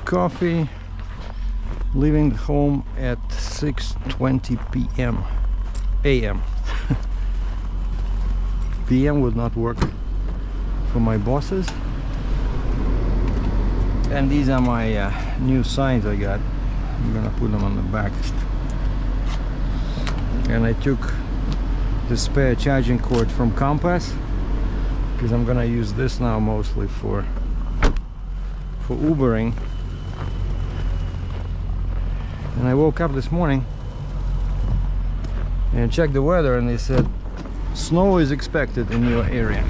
coffee, leaving home at 6:20 p.m. a.m. p.m. would not work for my bosses. And these are my new signs I got. I'm gonna put them on the back. And I took the spare charging cord from Compass because I'm gonna use this now mostly for Ubering. And I woke up this morning and checked the weather, and they said snow is expected in your area.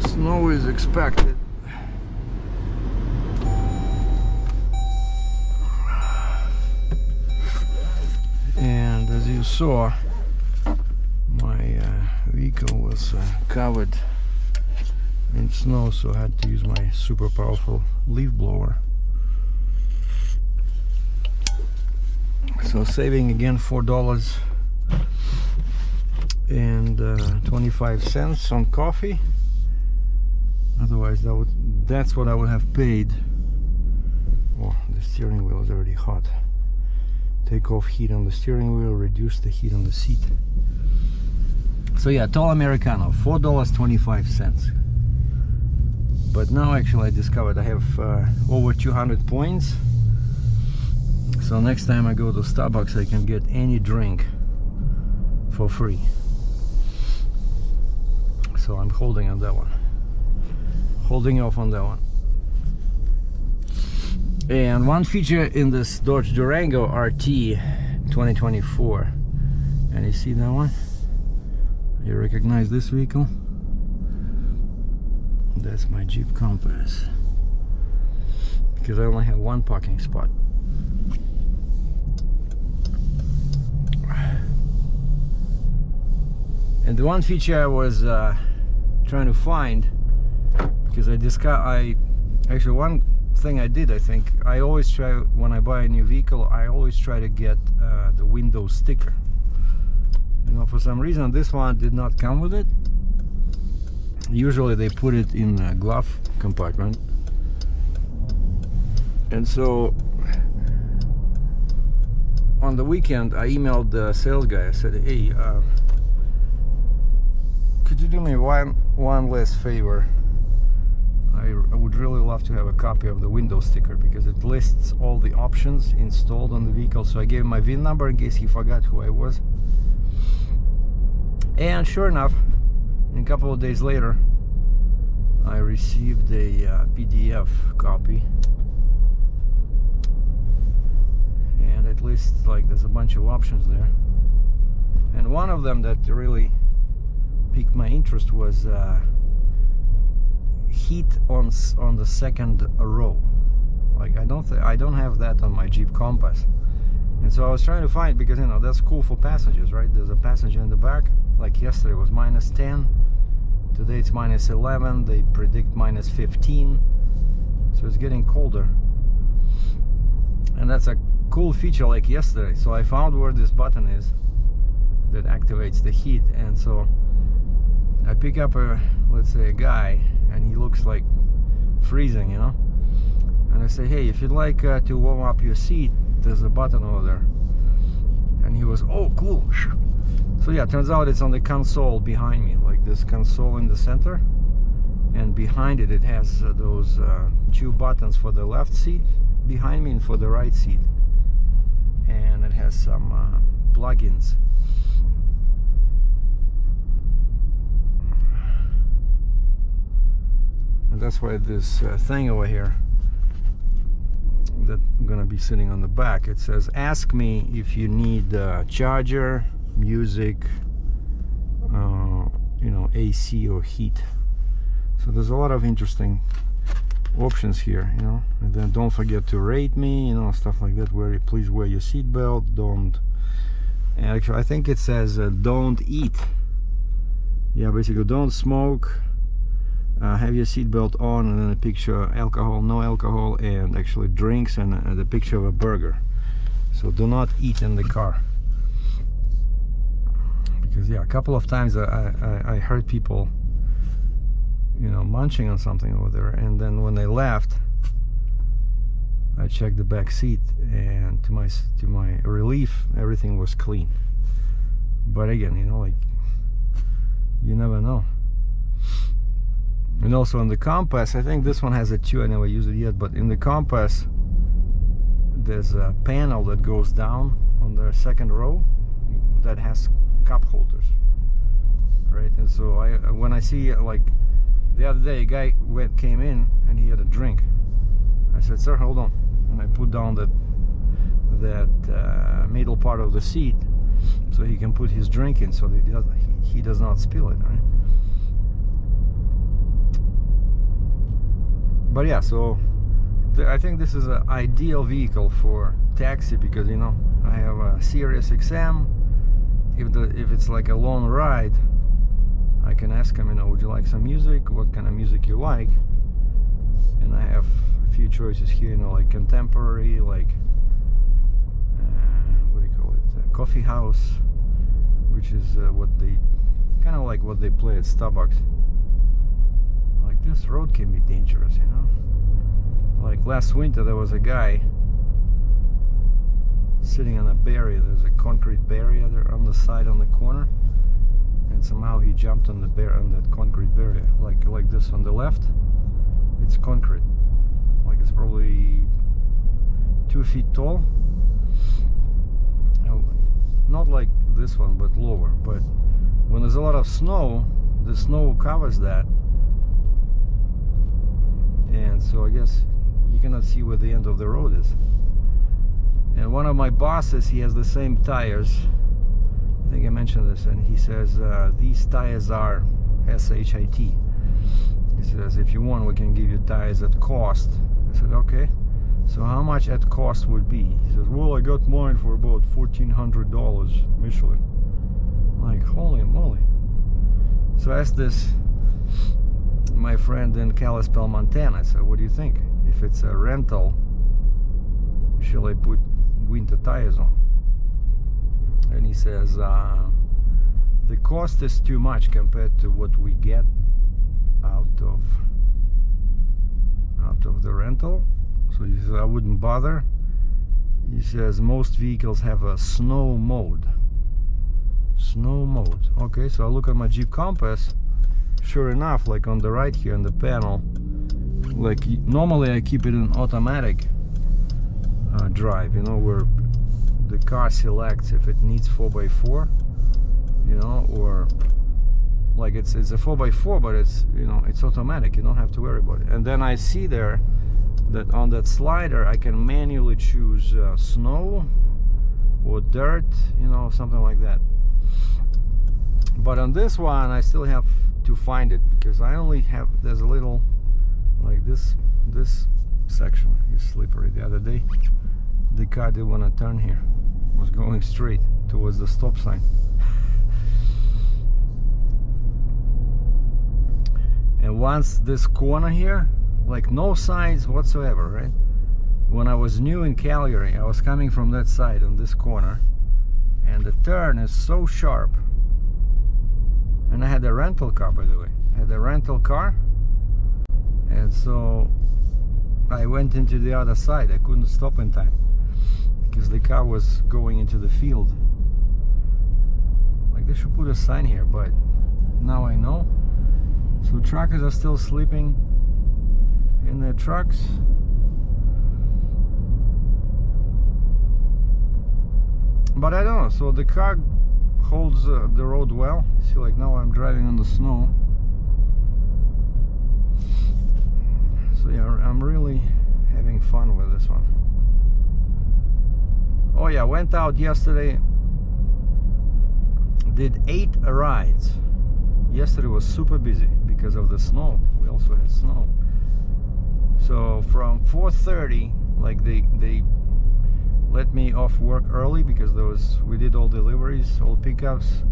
Snow is expected. And as you saw, my vehicle was covered in snow, so I had to use my super powerful leaf blower. So saving again $4.25 on coffee. Otherwise that's what I would have paid. Oh, the steering wheel is already hot. Take off heat on the steering wheel, reduce the heat on the seat. So yeah, tall Americano, $4.25. But now actually I discovered I have over 200 points. So next time I go to Starbucks, I can get any drink for free. So I'm holding on that one. Holding off on that one. And one feature in this Dodge Durango RT 2024, and you see that one? You recognize this vehicle? That's my Jeep Compass, because I only have one parking spot. And the one feature I was trying to find, because actually one thing I did, I think I always try, when I buy a new vehicle, I always try to get the window sticker. You know, for some reason this one did not come with it. Usually they put it in a glove compartment, and so on the weekend I emailed the sales guy. I said, hey, could you do me one last favor? I would really love to have a copy of the window sticker, because it lists all the options installed on the vehicle. So I gave him my VIN number in case he forgot who I was. And sure enough, a couple of days later, I received a PDF copy. And it lists, like, there's a bunch of options there. And one of them that really piqued my interest was heat on the second row. Like, I don't have that on my Jeep Compass. And so I was trying to find, because you know that's cool for passengers, right? There's a passenger in the back. Like yesterday it was -10, today it's -11, they predict -15, so it's getting colder. And that's a cool feature like yesterday. So I found where this button is that activates the heat, and so I pick up let's say a guy, and he looks like freezing, you know, and I say, hey, if you'd like to warm up your seat, there's a button over there. And he was, oh, cool. So yeah, turns out it's on the console behind me, like this console in the center, and behind it has those two buttons for the left seat behind me and for the right seat, and it has some plugins. And that's why this thing over here that I'm gonna be sitting on the back, it says, ask me if you need charger, music, you know, AC or heat. So there's a lot of interesting options here, you know. And then don't forget to rate me, you know, stuff like that. Please wear your seatbelt. Don't, and actually I think it says don't eat. Yeah, basically don't smoke, have your seatbelt on, and then a picture alcohol, no alcohol, and actually drinks, and the picture of a burger. So do not eat in the car, because yeah, a couple of times I heard people you know, munching on something over there. And then when they left, I checked the back seat, and to my relief, everything was clean. But again, you know, like, you never know. And also on the compass, I think this one has a 2, I never used it yet, but in the compass there's a panel that goes down on the second row that has cup holders, right? And so when I see, like the other day, a guy came in and he had a drink. I said, "Sir, hold on," and I put down that middle part of the seat so he can put his drink in, so that he does not spill it, right? But yeah, so I think this is an ideal vehicle for taxi, because, you know, I have a Sirius XM. If it's like a long ride, I can ask him, you know, would you like some music? What kind of music you like? And I have a few choices here, you know, like contemporary, like what do you call it? Coffee house, which is what they kind of like what they play at Starbucks. Like, this road can be dangerous, you know. Like last winter, there was a guy sitting on a barrier. There's a concrete barrier there on the side, on the corner, and somehow he jumped on that concrete barrier. Like this on the left, it's concrete. Like, it's probably 2 feet tall. Not like this one, but lower. But when there's a lot of snow, the snow covers that. And so I guess you cannot see where the end of the road is. And one of my bosses, he has the same tires. I think I mentioned this, and he says these tires are SHIT. He says, if you want, we can give you tires at cost. I said, okay. So how much at cost would be? He says, well, I got mine for about $1,400 Michelin. Like, holy moly. So I asked my friend in Kalispell, Montana. So what do you think? If it's a rental, shall I put winter tires on? And he says the cost is too much compared to what we get out of the rental. So he says, I wouldn't bother. He says most vehicles have a snow mode. Snow mode. Okay, so I look at my Jeep Compass. Sure enough, like on the right here in the panel, like normally I keep it in automatic drive, you know, where the car selects if it needs 4x4, you know, or like it's a 4x4, but it's, you know, it's automatic. You don't have to worry about it. And then I see there that on that slider I can manually choose snow or dirt, you know, something like that. But on this one I still have to find it, because I only have, there's a little, like this section is slippery. The other day the car didn't want to turn here, it was going straight towards the stop sign. And once this corner here, like no signs whatsoever, right? When I was new in Calgary, I was coming from that side on this corner, and the turn is so sharp. And I had a rental car, by the way. I had a rental car, and so I went into the other side. I couldn't stop in time because the car was going into the field. Like, they should put a sign here, but now I know. So truckers are still sleeping in their trucks. But I don't know, so the car holds the road well. See, like now I'm driving on the snow. So yeah, I'm really having fun with this one. Oh yeah, went out yesterday, did 8 rides. Yesterday was super busy because of the snow. We also had snow. So from 4:30, like they let me off work early because we did all deliveries, all pickups.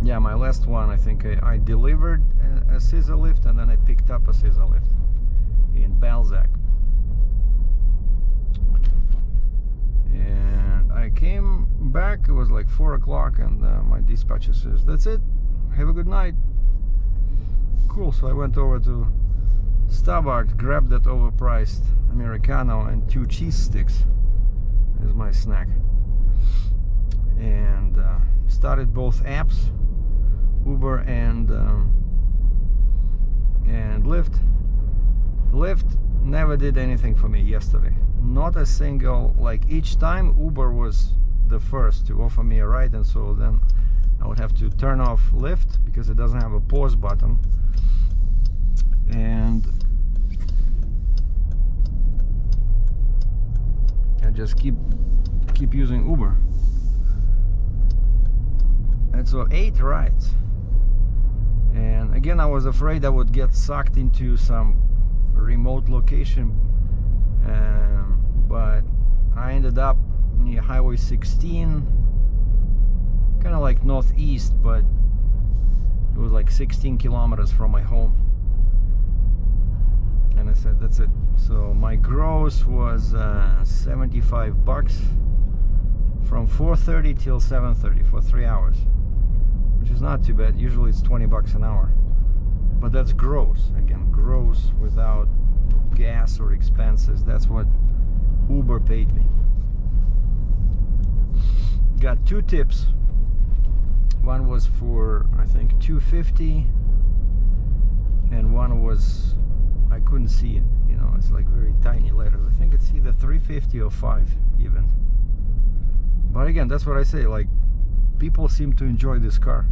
Yeah, my last one, I think I delivered a scissor lift, and then I picked up a scissor lift in Balzac. And I came back it was like 4 o'clock, and my dispatcher says, "That's it, have a good night." Cool. So I went over to Starbucks, grabbed that overpriced Americano and 2 cheese sticks as my snack, and started both apps, Uber and Lyft. Lyft never did anything for me yesterday. Not a single, like each time Uber was the first to offer me a ride, and so then I would have to turn off Lyft because it doesn't have a pause button, and I just keep using Uber. And so 8 rides, and again I was afraid I would get sucked into some remote location, but I ended up near Highway 16, kind of like northeast, but it was like 16 kilometers from my home. And I said, that's it. So my gross was $75 from 4:30 till 7:30 for 3 hours, which is not too bad. Usually it's $20 an hour, but that's gross. Again, gross without gas or expenses. That's what Uber paid me. Got 2 tips. One was for, I think, $2.50, and one was, I couldn't see it, you know, it's like very tiny letters. I think it's either $3.50 or $5 even. But again, that's what I say, like, people seem to enjoy this car.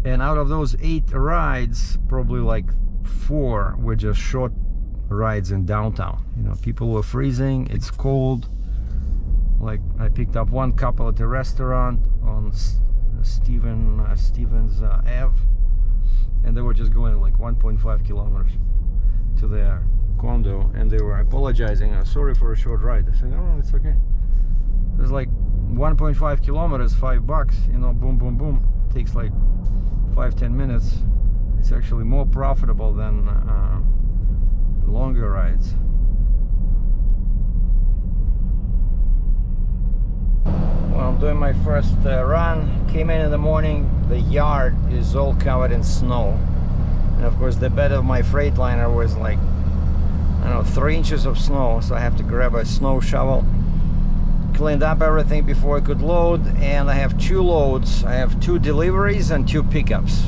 And out of those 8 rides, probably like 4 were just short rides in downtown. You know, people were freezing, it's cold. Like, I picked up one couple at a restaurant on Stevens Ave, and they were just going like 1.5 kilometers to their condo, and they were apologizing, sorry for a short ride. I said, no, it's okay. There's like 1.5 kilometers, $5, you know, boom, boom, boom. Takes like 5-10 minutes. It's actually more profitable than longer rides. Well, I'm doing my first run. Came in the morning, the yard is all covered in snow, and of course the bed of my Freightliner was like, I don't know, 3 inches of snow, so I have to grab a snow shovel. Cleaned up everything before I could load, and I have 2 loads. I have 2 deliveries and 2 pickups,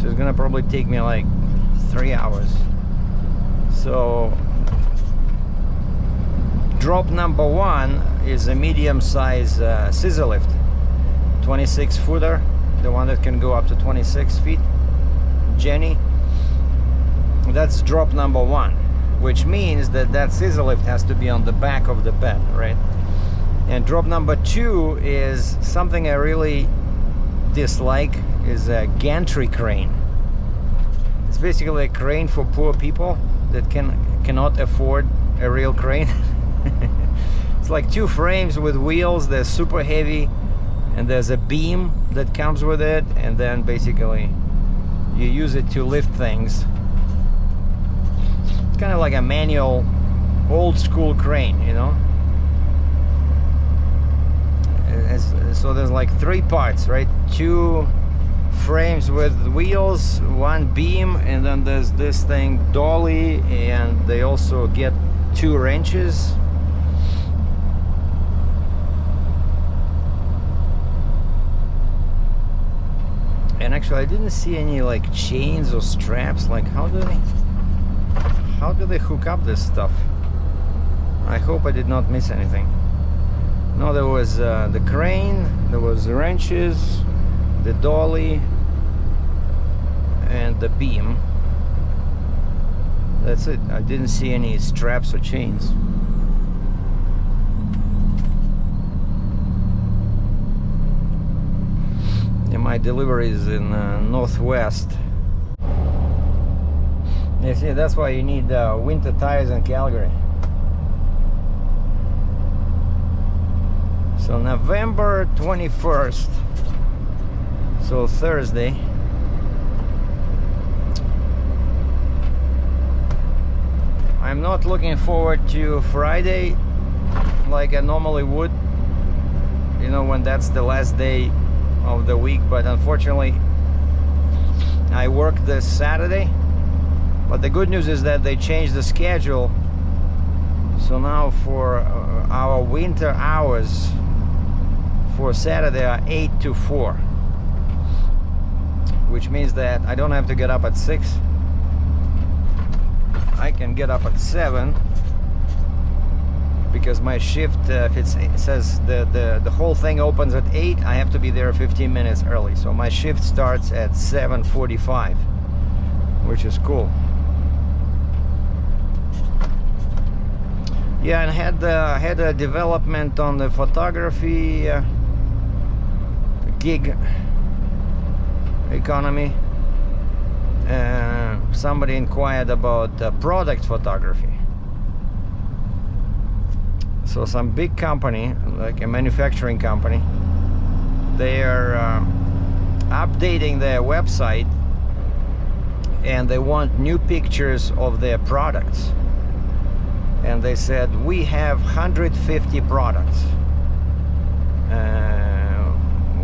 so it's gonna probably take me like 3 hours. So drop number 1 is a medium-size scissor lift, 26 footer, the one that can go up to 26 feet, Jenny. That's drop number 1, which means that that scissor lift has to be on the back of the bed, right? And drop number 2 is something I really dislike, is a gantry crane. It's basically a crane for poor people that cannot afford a real crane. It's like 2 frames with wheels. They're super heavy, and there's a beam that comes with it, and then basically you use it to lift things. It's kind of like a manual, old school crane, you know. So there's like 3 parts, right? 2 frames with wheels, 1 beam, and then there's this thing, dolly, and they also get 2 wrenches. And actually I didn't see any like chains or straps. Like, how do they hook up this stuff? I hope I did not miss anything. No, there was the crane, there was the wrenches, the dolly, and the beam. That's it. I didn't see any straps or chains. And my delivery is in Northwest. You see, that's why you need winter tires in Calgary. So November 21st, so Thursday. I'm not looking forward to Friday. like I normally would, you know, when that's the last day of the week. But unfortunately I work this Saturday. But the good news is that they changed the schedule, so now for our winter hours for Saturday are 8 to 4, which means that I don't have to get up at 6. I can get up at 7, because my shift, if it says the whole thing opens at 8, I have to be there 15 minutes early. So my shift starts at 7:45, which is cool. Yeah, and had a development on the photography gig economy. Somebody inquired about product photography. So some big company, like a manufacturing company, they are updating their website, and they want new pictures of their products. And they said, we have 150 products.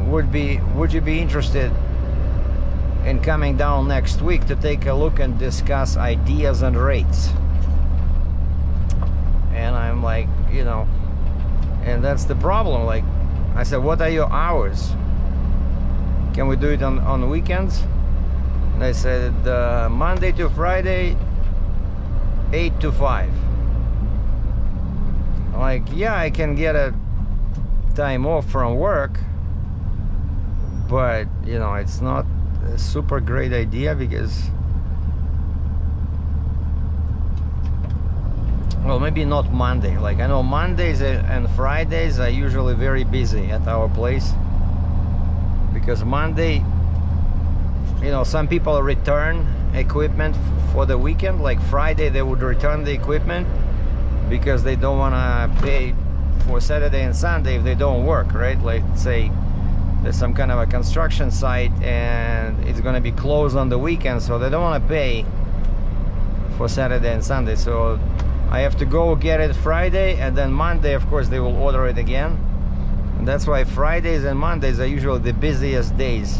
Would you be interested in coming down next week to take a look and discuss ideas and rates? And I'm like, you know, and that's the problem. Like, I said, what are your hours? Can we do it on weekends? And they said Monday to Friday, 8 to 5. I'm like, yeah, I can get a time off from work, but you know, it's not a super great idea, because, well, maybe not Monday. Like, I know Mondays and Fridays are usually very busy at our place, because Monday, you know, some people return equipment for the weekend. Like Friday they would return the equipment because they don't want to pay for Saturday and Sunday if they don't work, right? Like, say there's some kind of a construction site and it's going to be closed on the weekend, so they don't want to pay for Saturday and Sunday. So I have to go get it Friday, and then Monday, of course, they will order it again. And that's why Fridays and Mondays are usually the busiest days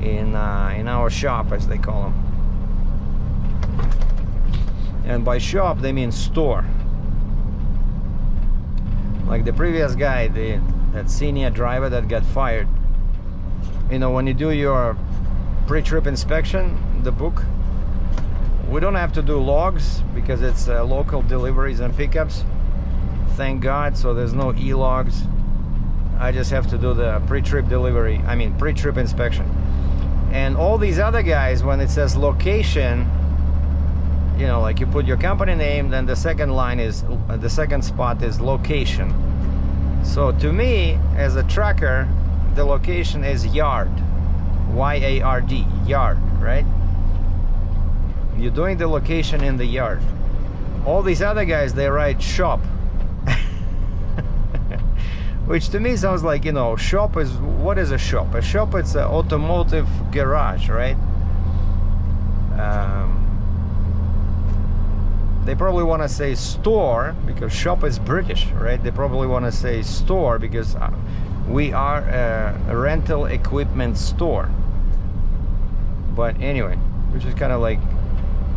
in our shop, as they call them. And by shop they mean store. Like the previous guy, that senior driver that got fired, you know, when you do your pre-trip inspection, the book, we don't have to do logs because it's local deliveries and pickups, thank God. So there's no e-logs. I just have to do the pre-trip delivery, I mean pre-trip inspection. And all these other guys, when it says location, you know, like you put your company name, then the second line is, the second spot is location. So to me, as a trucker, the location is yard, Y-A-R-D, yard, right? You're doing the location in the yard. All these other guys, they write shop. Which to me sounds like, you know, shop is, what is a shop? A shop, it's an automotive garage, right? They probably want to say store because shop is British, right? They probably want to say store because we are a rental equipment store. But anyway, which is kind of like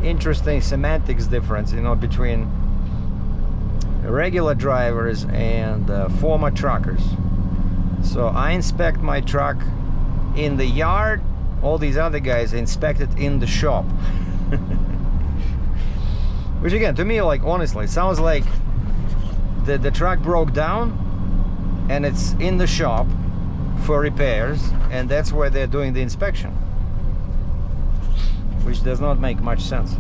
interesting semantics difference, you know, between regular drivers and former truckers. So I inspect my truck in the yard, all these other guys inspect it in the shop. Which again, to me, like, honestly, sounds like the truck broke down and it's in the shop for repairs, and that's where they're doing the inspection, which does not make much sense.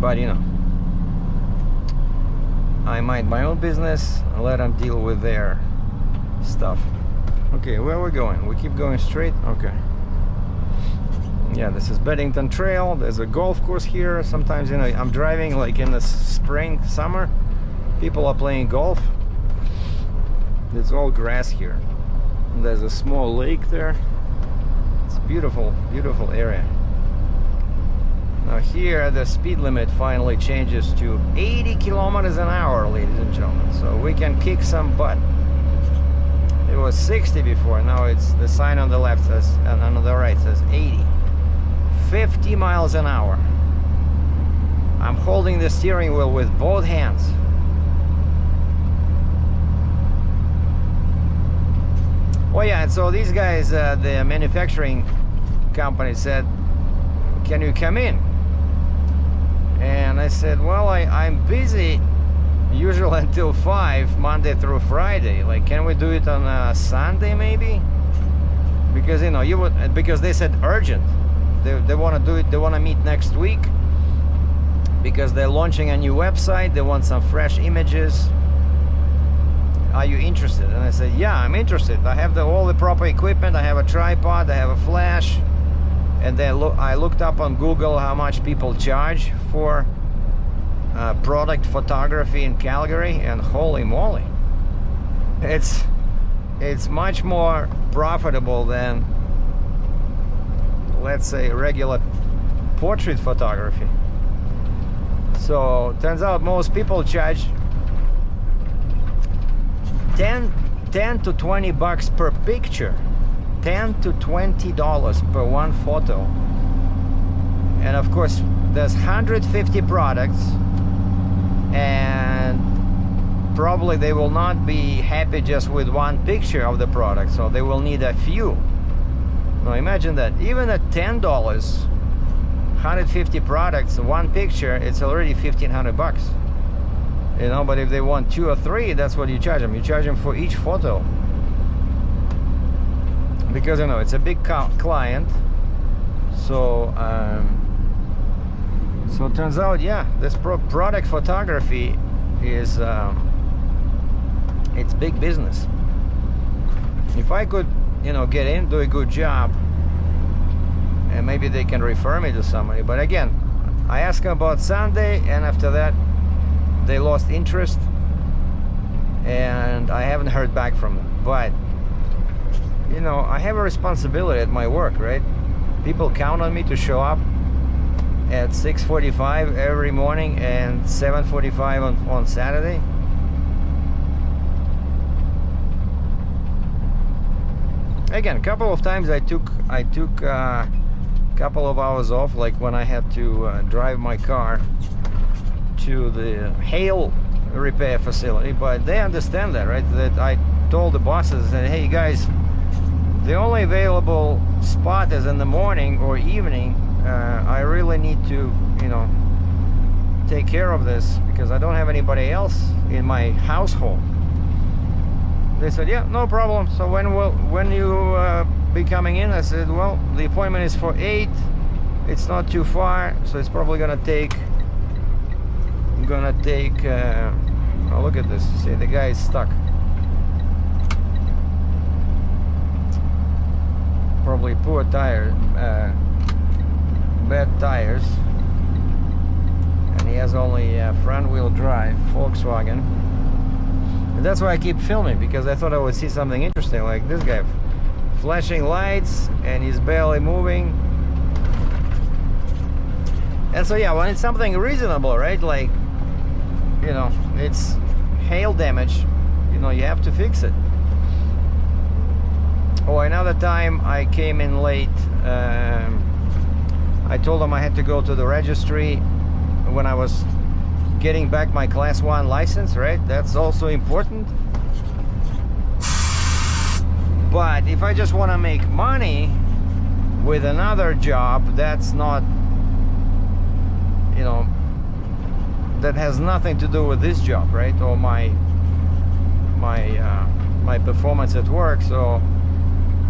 But you know, I mind my own business and let them deal with their stuff. Okay, where are we going? We keep going straight? Okay. Yeah, this is Beddington Trail. There's a golf course here. Sometimes, you know, I'm driving like in the spring, summer, people are playing golf. It's all grass here. And there's a small lake there. It's a beautiful, beautiful area. Now here the speed limit finally changes to 80 kilometers an hour, ladies and gentlemen. So we can kick some butt. It was 60 before, now it's the sign on the left says, and on the right says 80. 50 miles an hour. I'm holding the steering wheel with both hands. Oh yeah, and so these guys, the manufacturing company said, can you come in? And I said, well, I'm busy usually until 5 Monday through Friday. Like, can we do it on a Sunday maybe? Because, you know, you would, because they said urgent. They want to do it, they want to meet next week because they're launching a new website. They want some fresh images. Are you interested? And I said, yeah, I'm interested. I have all the proper equipment. I have a tripod, I have a flash. And then I looked up on Google how much people charge for product photography in Calgary, and holy moly, it's much more profitable than, let's say, regular portrait photography. So turns out most people charge 10 to 20 bucks per picture. $10 to $20 per one photo. And of course there's 150 products, and probably they will not be happy just with one picture of the product, so they will need a few. Now imagine that, even at $10, 150 products, one picture, it's already 1,500 bucks. You know, but if they want 2 or 3, that's what you charge them. You charge them for each photo. Because, you know, it's a big client. So so it turns out, yeah, this product photography is it's big business. If I could, you know, get in, do a good job, and maybe they can refer me to somebody. But again, I asked them about Sunday, and after that they lost interest, and I haven't heard back from them. But you know, I have a responsibility at my work, right? People count on me to show up at 6:45 every morning and 7:45 on Saturday. Again, a couple of times I took a couple of hours off, like when I had to drive my car to the hail repair facility, but they understand that, right? That I told the bosses, that, hey guys, the only available spot is in the morning or evening. I really need to, you know, take care of this because I don't have anybody else in my household. They said, yeah, no problem. So when you be coming in? I said, well, the appointment is for 8. It's not too far, so it's probably gonna take. Oh, look at this. See, the guy is stuck. Probably poor tire, bad tires, and he has only front-wheel drive Volkswagen. And that's why I keep filming, because I thought I would see something interesting, like this guy flashing lights and he's barely moving. And so yeah, when it's something reasonable, right, like, you know, it's hail damage, you know, you have to fix it. Oh, another time I came in late. I told them I had to go to the registry when I was getting back my Class 1 license, right? That's also important. But if I just want to make money with another job, that's not, you know, that has nothing to do with this job, right? Or my performance at work. So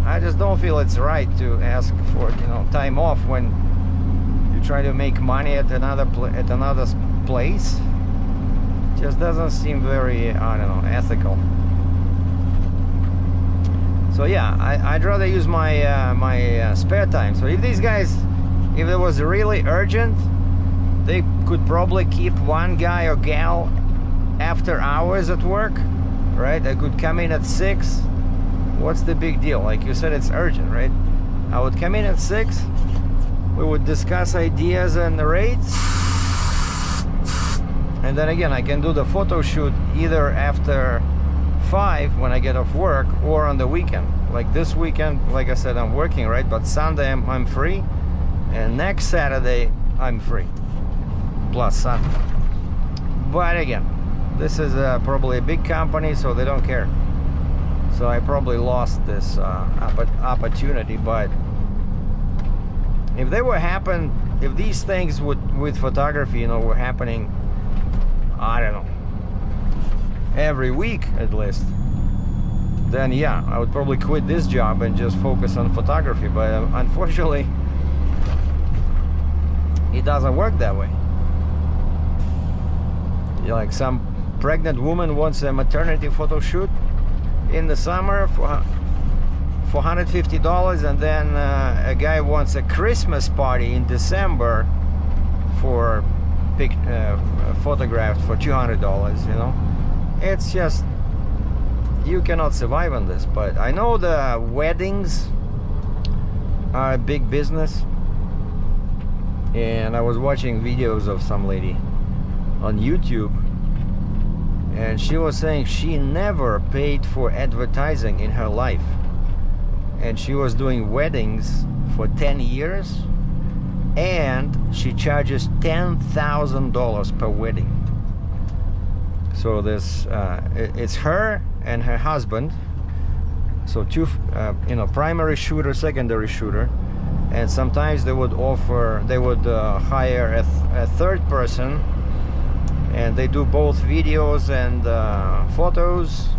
I just don't feel it's right to ask for, you know, time off when you try to make money at another place. Just doesn't seem very, I don't know, ethical. So yeah, I'd rather use my spare time. So if these guys, if it was really urgent, they could probably keep one guy or gal after hours at work, right? They could come in at 6. What's the big deal? Like you said, it's urgent, right? I would come in at 6, we would discuss ideas and the rates. And then again, I can do the photo shoot either after 5 when I get off work or on the weekend. Like this weekend, like I said, I'm working, right? But Sunday I'm free, and next Saturday I'm free, plus Sunday. But again, this is probably a big company, so they don't care. So I probably lost this opportunity. But if they were if these things with photography, you know, were happening, I don't know, every week at least, then yeah, I would probably quit this job and just focus on photography. But unfortunately, it doesn't work that way. Like some pregnant woman wants a maternity photo shoot in the summer for $150, and then a guy wants a Christmas party in December for photographed for $200. You know, it's just, you cannot survive on this. But I know the weddings are a big business, and I was watching videos of some lady on YouTube, and she was saying she never paid for advertising in her life, and she was doing weddings for 10 years, and she charges $10,000 per wedding. So this it's her and her husband, so two you know, primary shooter, secondary shooter, and sometimes they would hire a third person, and they do both videos and photos,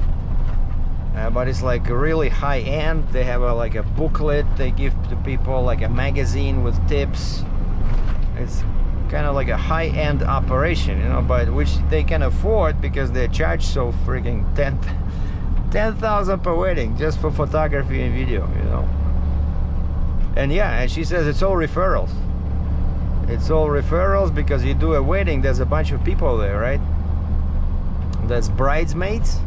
but it's like really high end. They have like a booklet they give to people, like a magazine with tips. It's kind of like a high-end operation, you know, but which they can afford because they charge so freaking $10,000 per wedding just for photography and video, you know. And yeah, and she says it's all referrals. It's all referrals because you do a wedding, there's a bunch of people there, right? That's bridesmaids,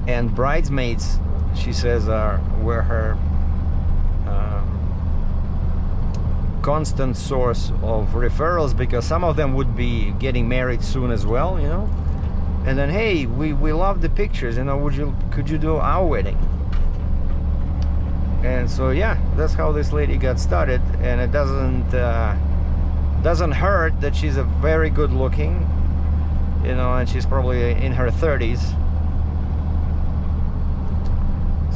and bridesmaids, she says, were her constant source of referrals, because some of them would be getting married soon as well, you know. And then, hey, we love the pictures, you know, could you do our wedding? And so yeah, that's how this lady got started. And it doesn't hurt that she's a very good looking, you know, and she's probably in her 30s.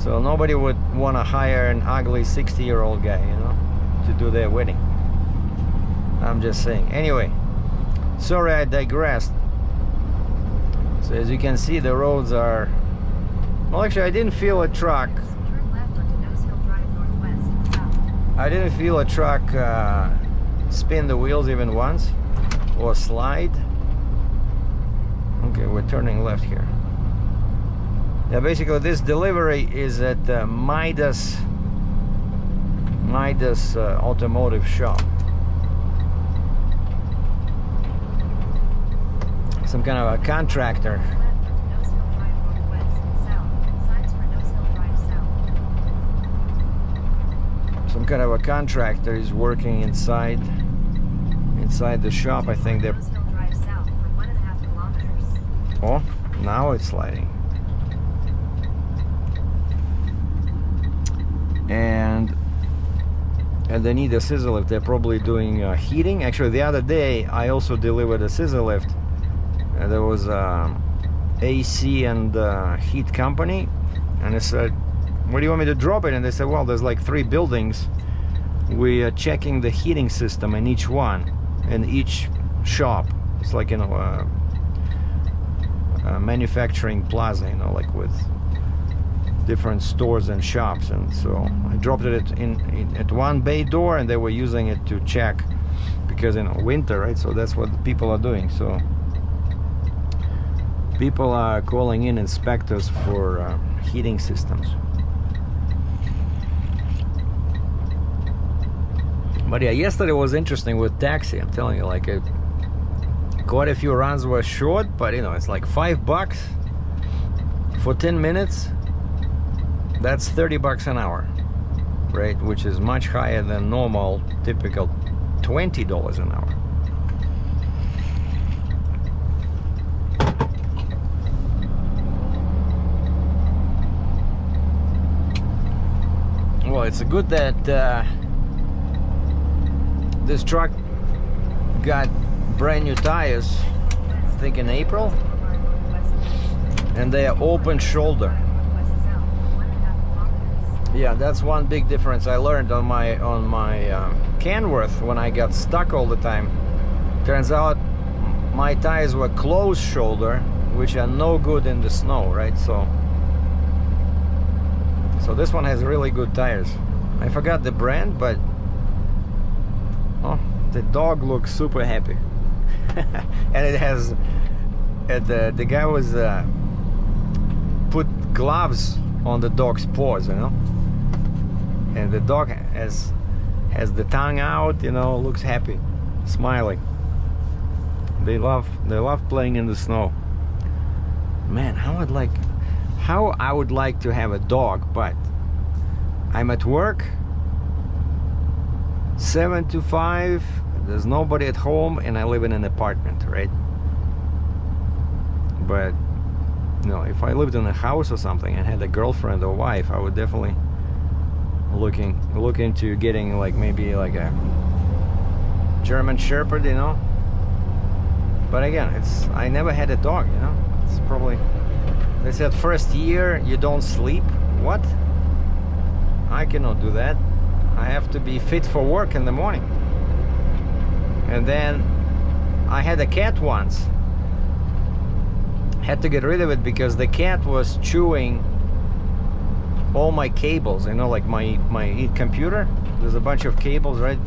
So nobody would want to hire an ugly 60-year-old guy, you know, to do their wedding. I'm just saying. Anyway, sorry I digressed. So as you can see, the roads are, well, actually I didn't feel a truck. I didn't feel a truck spin the wheels even once or slide. Okay, we're turning left here. Yeah, basically this delivery is at Midas automotive shop. Some kind of a contractor. Some kind of a contractor is working inside the shop. I think they're. Oh, now it's sliding. And they need a scissor lift. They're probably doing heating. Actually, the other day I also delivered a scissor lift. There was AC and heat company, and I said, where do you want me to drop it? And they said, well, there's like 3 buildings. We are checking the heating system in each one, in each shop. It's like, you know, a manufacturing plaza, you know, like with different stores and shops. And so I dropped it at one bay door, and they were using it to check, because, you know, winter, right? So that's what people are doing. So people are calling in inspectors for heating systems. But yeah, yesterday was interesting with taxi. I'm telling you, like, quite a few runs were short, but you know, it's like $5 for 10 minutes. That's $30 an hour. rate, which is much higher than normal, typical $20 an hour. Well, it's good that this truck got brand new tires, I think in April, and they are open shoulder. Yeah, that's one big difference I learned on my Canworth when I got stuck all the time. Turns out my tires were closed shoulder, which are no good in the snow, right? So this one has really good tires. I forgot the brand, but oh, the dog looks super happy. And it has the guy was put gloves on the dog's paws, you know, and the dog has the tongue out, you know, looks happy, smiling. They love playing in the snow. Man, how I would like to have a dog, but I'm at work 7 to 5, there's nobody at home, and I live in an apartment, right? But you know, if I lived in a house or something and had a girlfriend or wife, I would definitely look into getting like maybe like a German Shepherd, you know. But again, I never had a dog, you know. It's probably, they said first year you don't sleep. What? I cannot do that. I have to be fit for work in the morning. And then I had a cat once. Had to get rid of it because the cat was chewing all my cables, you know, like my computer. There's a bunch of cables, right?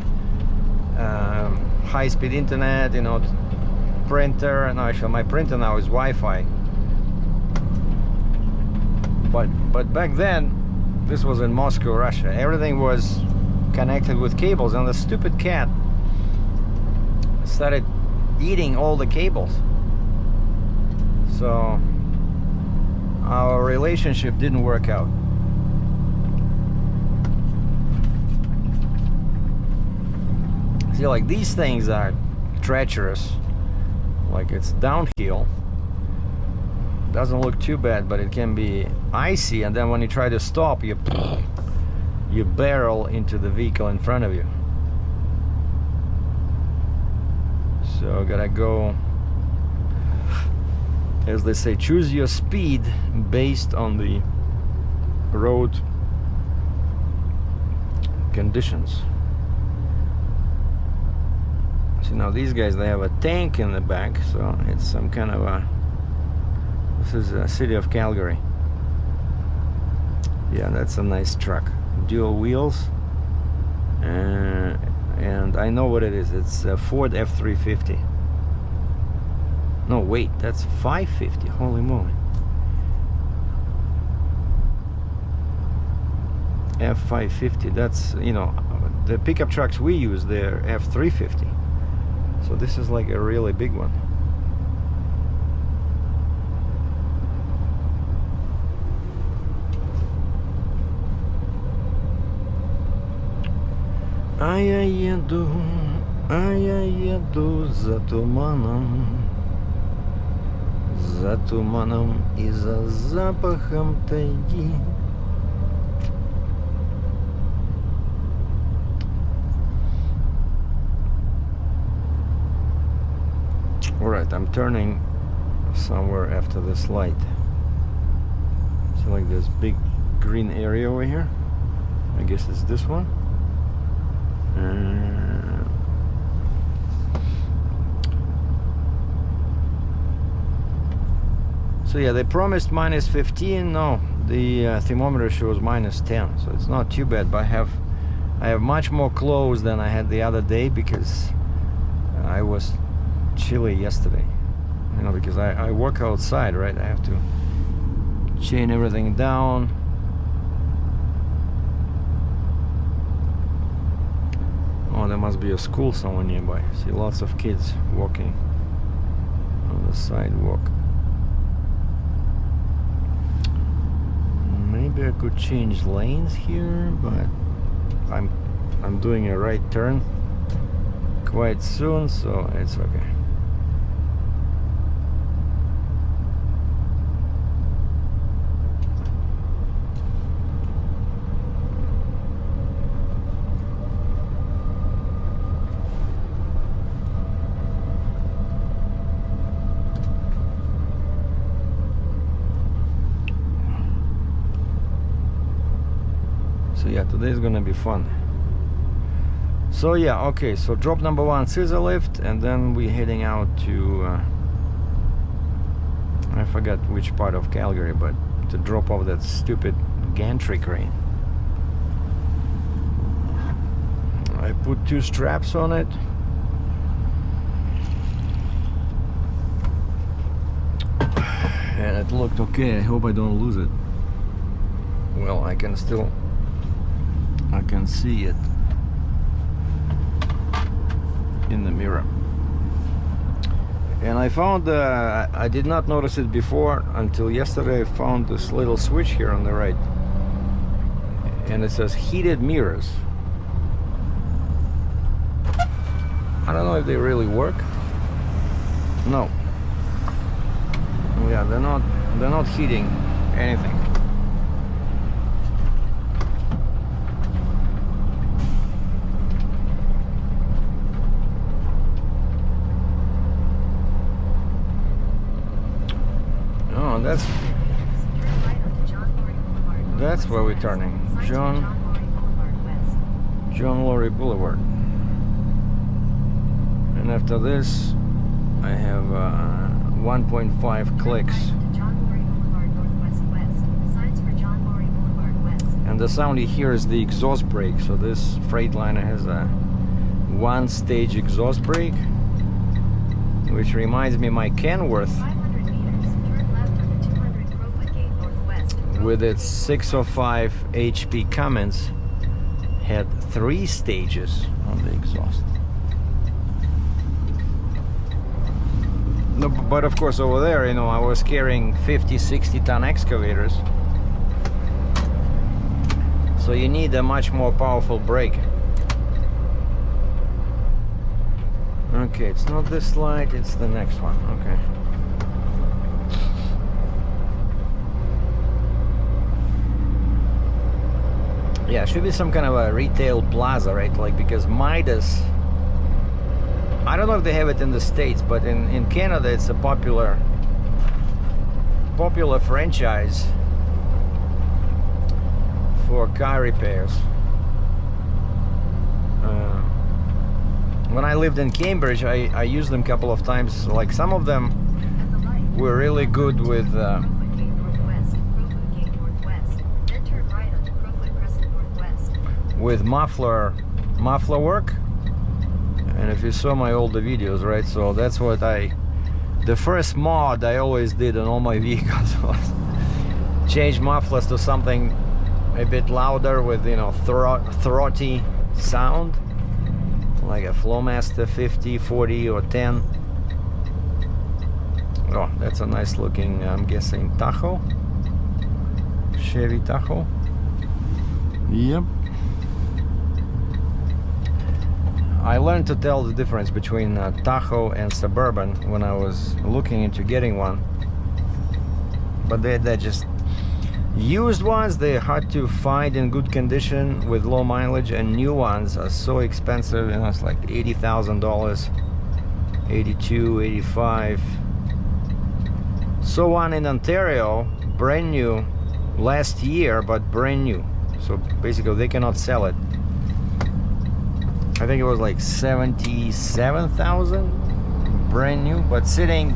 High-speed internet, you know, printer. No, actually my printer now is Wi-Fi. But back then, this was in Moscow, Russia. Everything was connected with cables, and the stupid cat started eating all the cables. So our relationship didn't work out. See, like these things are treacherous. Like it's downhill. Doesn't look too bad, but it can be icy, and then when you try to stop, you barrel into the vehicle in front of you. So gotta go, as they say, choose your speed based on the road conditions. See, now these guys, they have a tank in the back, so it's some kind of a, this is a city of Calgary. Yeah, that's a nice truck. Dual wheels. And I know what it is. It's a Ford F350. No, wait, that's 550. Holy moly. F550. That's, you know, the pickup trucks we use, they're F350. So this is like a really big one. А я еду за туманом и за запахом тайги. Alright, I'm turning somewhere after this light. So like this big green area over here. I guess it's this one. So yeah, they promised minus 15. No, the thermometer shows minus 10, so it's not too bad. But I have much more clothes than I had the other day because I was chilly yesterday. You know, because I work outside, right? I have to chain everything down. Oh, there must be a school somewhere nearby. See lots of kids walking on the sidewalk. Maybe I could change lanes here, but I'm doing a right turn quite soon, so it's okay. So yeah, today's gonna be fun. So yeah, okay, so drop number 1, scissor lift, and then we're heading out to I forgot which part of Calgary, but to drop off that stupid gantry crane. I put 2 straps on it. And it looked okay. I hope I don't lose it. Well, I can see it in the mirror. And I found I did not notice it before until yesterday. I found this little switch here on the right, and it says heated mirrors. I don't know if they really work. No. Yeah, they're not heating anything. That's where we're turning. John Laurie Boulevard. And after this, I have 1.5 clicks. And the sound you hear is the exhaust brake. So this Freightliner has a 1-stage exhaust brake, which reminds me my Kenworth, with its 605 HP Cummins, had 3 stages on the exhaust. No, but of course over there, you know, I was carrying 50-60 ton excavators, so you need a much more powerful brake. Okay, it's not this light, it's the next one. Okay. Yeah, it should be some kind of a retail plaza, right? Like, because Midas, I don't know if they have it in the States, but in Canada it's a popular franchise for car repairs. When I lived in Cambridge, I used them a couple of times. Like, some of them were really good with muffler work. And if you saw my older videos, right, so that's what the first mod I always did on all my vehicles was change mufflers to something a bit louder with, you know, throaty sound, like a Flowmaster 50, 40 or 10. Oh, that's a nice looking, I'm guessing, Tahoe, Chevy Tahoe. Yep. I learned to tell the difference between Tahoe and Suburban when I was looking into getting one, but they're just used ones. They're hard to find in good condition with low mileage, and new ones are so expensive. You know, it's like $80,000, $82,000, $85,000. So one in Ontario, brand new, last year, but brand new. So basically they cannot sell it. I think it was like 77,000, brand new, but sitting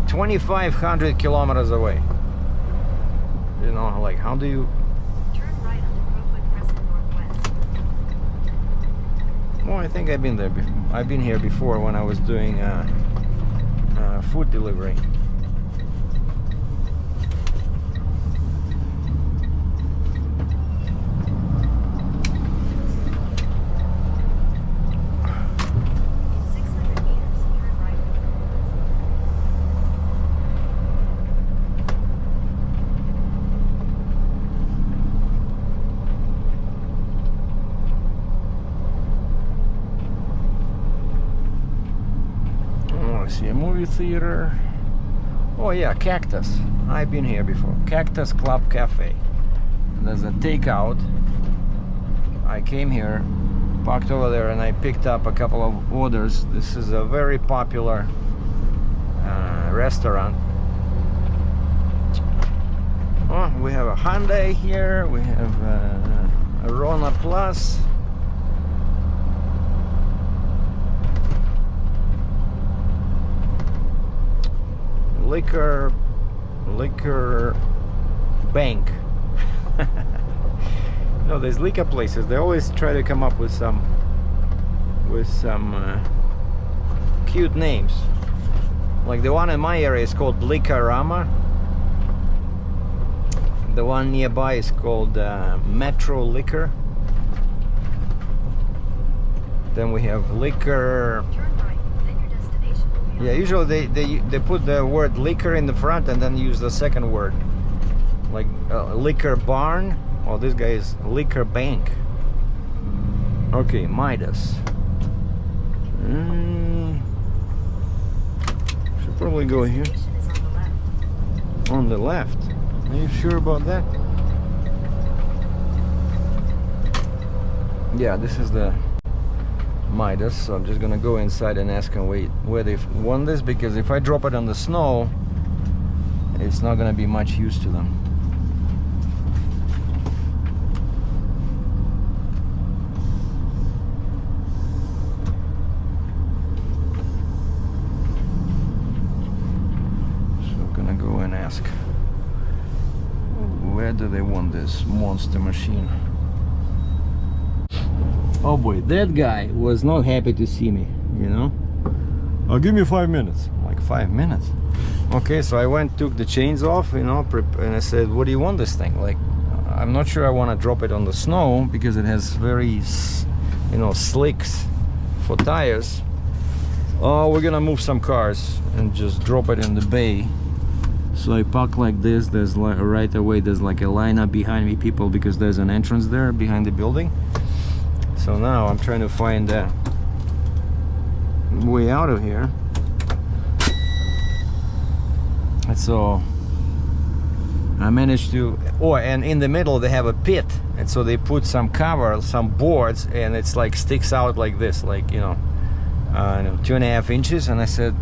2,500 kilometers away. You know, like, how do you... Turn right onto Crowfoot Crescent Northwest. Well, I think I've been there. I've been here before when I was doing food delivery. I see a movie theater. Oh yeah, Cactus. I've been here before. Cactus Club Cafe. There's a takeout. I came here, parked over there, and I picked up a couple of orders. This is a very popular restaurant. Oh, we have a Hyundai here. We have a Rona Plus. Liquor bank. No, there's liquor places. They always try to come up with some cute names. Like the one in my area is called Liquorama. The one nearby is called Metro Liquor. Then we have liquor. Turn right, then your destination will be on Yeah, usually they put the word liquor in the front and then use the second word, like liquor barn. Oh, this guy is liquor bank. Okay, Midas. Should probably go here. Destination is on the left. On the left. Are you sure about that? Yeah, this is the Midas, so I'm just gonna go inside and ask them where they won this, because if I drop it on the snow, it's not gonna be much use to them. So I'm gonna go and ask, where do they want this monster machine? Oh boy, that guy was not happy to see me, you know. Oh, give me 5 minutes. I'm like, 5 minutes? Okay, so I went, took the chains off, you know, and I said, what do you want this thing? Like, I'm not sure I want to drop it on the snow because it has very, you know, slicks for tires. Oh, we're gonna move some cars and just drop it in the bay. So I park like this. There's like right away there's like a lineup behind me, people, because there's an entrance there behind the building. So now I'm trying to find a way out of here. And so I managed to, oh, and in the middle they have a pit, and so they put some cover, some boards, and it's like sticks out like this, like, you know, 2.5 inches. And I said,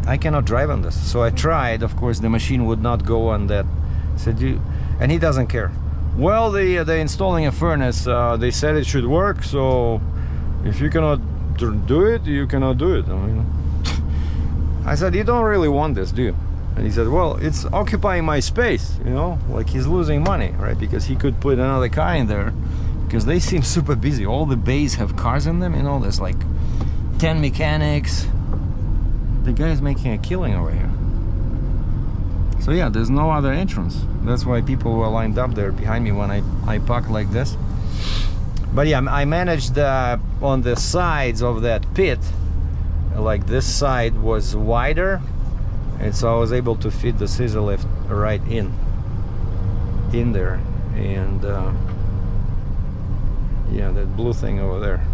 I cannot drive on this. So I tried. Of course the machine would not go on that. I said, and he doesn't care. Well, they're installing a furnace. They said it should work, so if you cannot do it, you cannot do it. I mean, I said, you don't really want this, do you? And he said, well, it's occupying my space, you know, like he's losing money, right? Because he could put another car in there, because they seem super busy. All the bays have cars in them, you know, there's like 10 mechanics. The guy's making a killing over here. So yeah, there's no other entrance. That's why people were lined up there behind me when I parked like this. But yeah, I managed on the sides of that pit, like this side was wider, and so I was able to fit the scissor lift right in there. And yeah, that blue thing over there.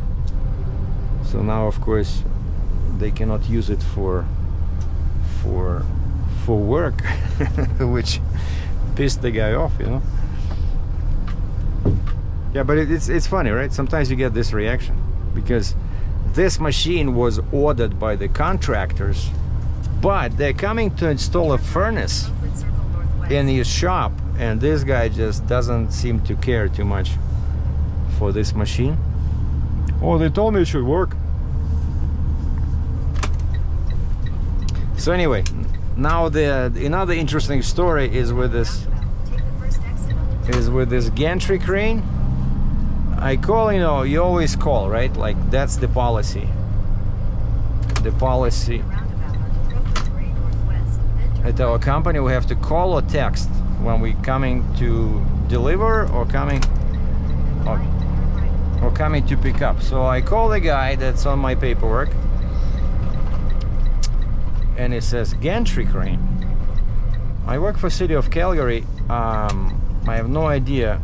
So now of course they cannot use it for work, which pissed the guy off, you know. Yeah, but it's funny, right? Sometimes you get this reaction because this machine was ordered by the contractors, but they're coming to install a furnace in his shop, and this guy just doesn't seem to care too much for this machine. Oh, they told me it should work. So anyway, now another interesting story is with this gantry crane. I call, you know, you always call, right? Like that's the policy. The policy at our company, we have to call or text when we coming to deliver or coming to pick up. So I call the guy that's on my paperwork, and it says gantry crane. I work for City of Calgary. I have no idea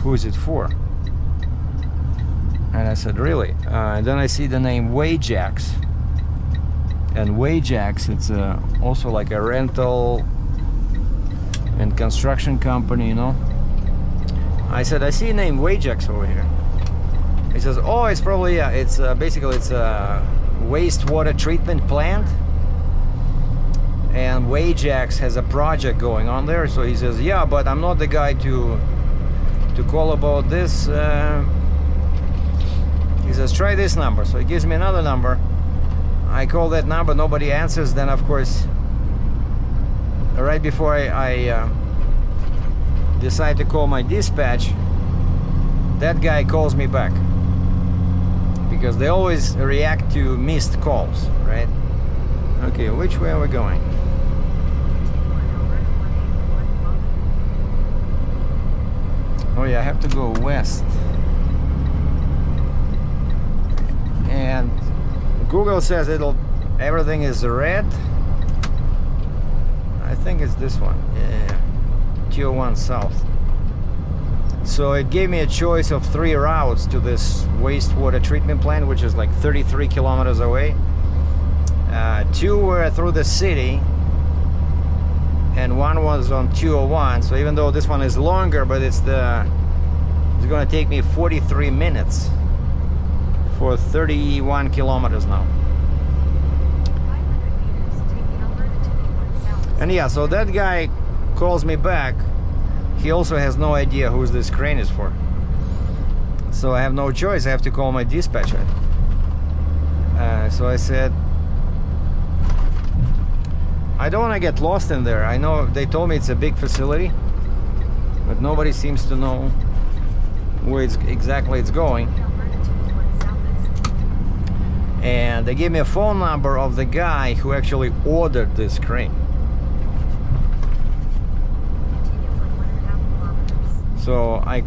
who is it for. And I said, really? And then I see the name Wajax, and Wajax. It's also like a rental and construction company, you know. I said, I see a name Wajax over here. He says, oh, it's probably, yeah, it's basically it's a wastewater treatment plant, and Wajax has a project going on there. So he says, yeah, but I'm not the guy to call about this. He says, try this number. So he gives me another number. I call that number, nobody answers. Then of course, right before I decide to call my dispatch, that guy calls me back, because they always react to missed calls, right? Okay, which way are we going? Oh yeah, I have to go west. And Google says everything is red. I think it's this one. Yeah, 201 south. So it gave me a choice of 3 routes to this wastewater treatment plant, which is like 33 kilometers away. 2 were through the city, and 1 was on 201. So even though this one is longer, but it's going to take me 43 minutes for 31 kilometers now. 500 meters, take the Alberta 201 south. And yeah, so that guy calls me back. He also has no idea who this crane is for. So I have no choice. I have to call my dispatcher. So I said, I don't want to get lost in there. I know they told me it's a big facility, but nobody seems to know where exactly it's going. The Alberta 201 south is. And they gave me a phone number of the guy who actually ordered this crane. Continue for 1.5 kilometers. So I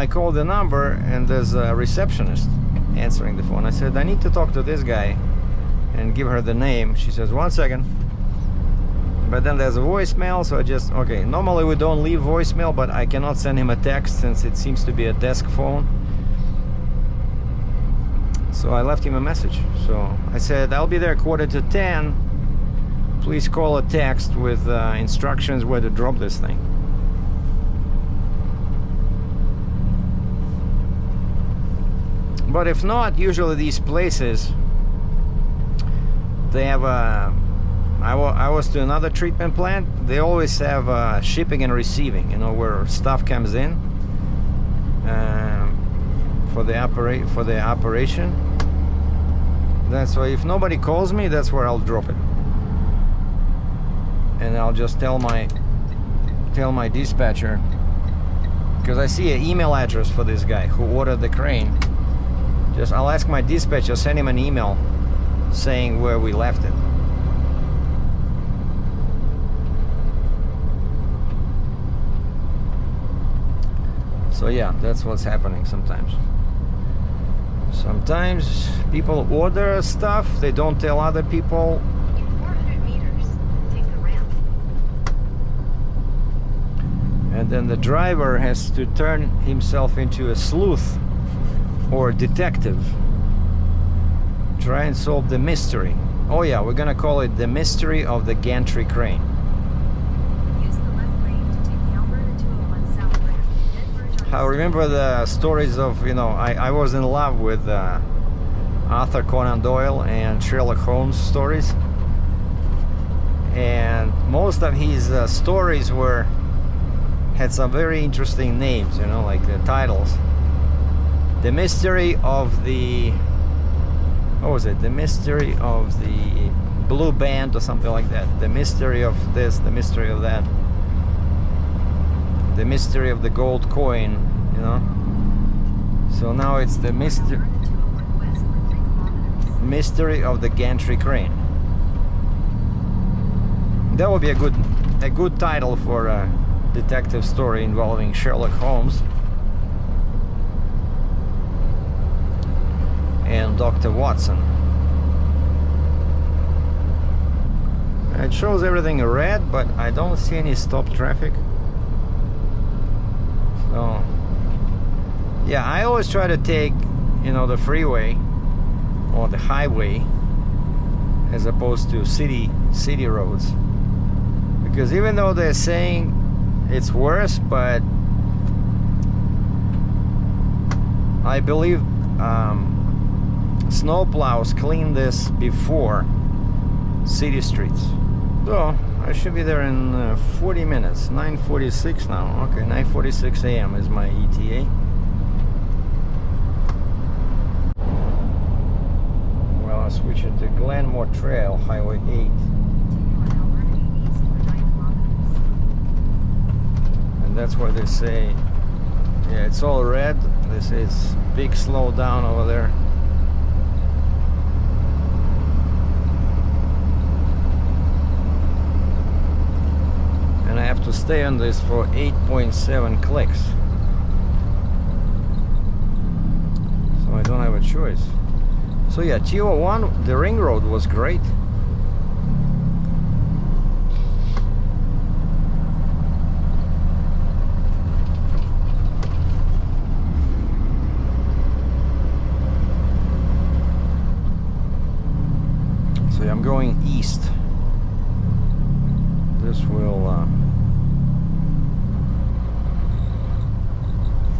called the number, and there's a receptionist answering the phone. I said, I need to talk to this guy, and give her the name. She says, 1 second. But then there's a voicemail, so I just, okay, normally we don't leave voicemail, but I cannot send him a text since it seems to be a desk phone. So I left him a message. So I said, I'll be there 9:45. Please call a text with instructions where to drop this thing. But if not, usually these places, they have a, I was to another treatment plant, they always have shipping and receiving, you know, where stuff comes in for the operation. That's why if nobody calls me, that's where I'll drop it. And I'll just tell my dispatcher, because I see an email address for this guy who ordered the crane. I'll ask my dispatcher, send him an email saying where we left it. So yeah, that's what's happening sometimes. Sometimes people order stuff, they don't tell other people. In 400 meters, take the ramp. And then the driver has to turn himself into a sleuth or detective. Try and solve the mystery. Oh yeah, we're gonna call it the mystery of the gantry crane. Use the left lane to take the Alberta 201 south ramp. Then merge on I remember the stories of, you know, I was in love with Arthur Conan Doyle and Sherlock Holmes stories. And most of his stories had some very interesting names, you know, like the titles. The mystery of the, what was it? The mystery of the blue band or something like that. The mystery of this, the mystery of that. The mystery of the gold coin, you know. So now it's the mystery Alberta 201 west for 3 kilometers. mystery of the gantry crane. That would be a good title for a detective story involving Sherlock Holmes and Dr. Watson. It shows everything red, but I don't see any stop traffic. So yeah, I always try to take, you know, the freeway or the highway as opposed to city roads, because even though they're saying it's worse, but I believe snowplows clean this before city streets. So I should be there in 40 minutes. 9:46 now. Okay, 9:46 a.m. is my ETA. Well, I'll switch it to Glenmore Trail, Highway 8. Continue on Alberta east for 9 kilometers. And that's where they say, yeah, it's all red. They say it's big slowdown over there. And I have to stay on this for 8.7 clicks. So I don't have a choice. So yeah, T01, the ring road was great. So I'm going east. This will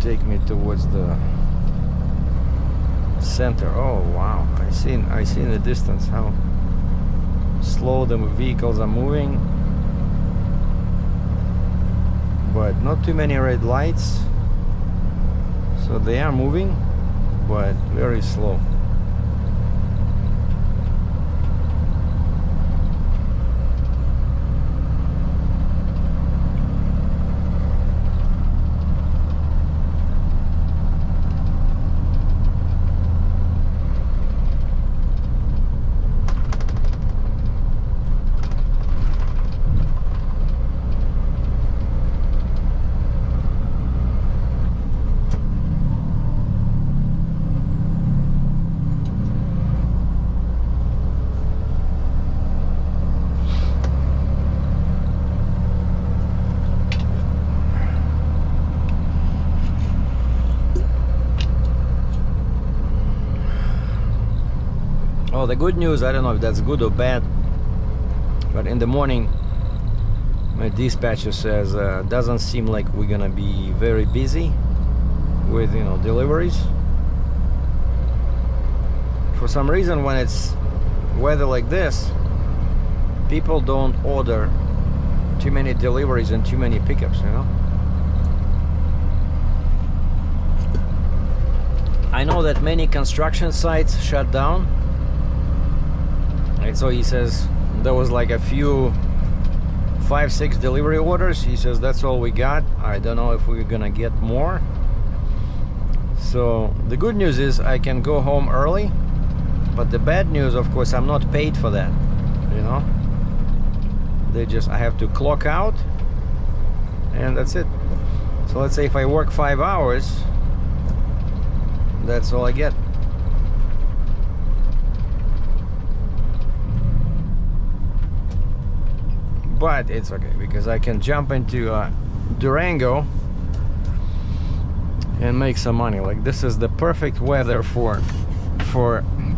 take me towards the center. Oh wow, I see in the distance how slow the vehicles are moving, but not too many red lights, so they are moving, but very slow. Oh, the good news, I don't know if that's good or bad, but in the morning my dispatcher says doesn't seem like we're gonna be very busy with deliveries. For some reason, when it's weather like this, people don't order too many deliveries and too many pickups, I know that many construction sites shut down. And so he says there was like a few 5-6 delivery orders. He says that's all we got. I don't know if we're gonna get more. So the good news is I can go home early, but the bad news, of course, I'm not paid for that. I have to clock out, and that's it. So let's say if I work 5 hours, that's all I get. But it's okay because I can jump into Durango and make some money. Like, this is the perfect weather for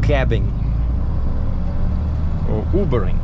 cabbing or Ubering.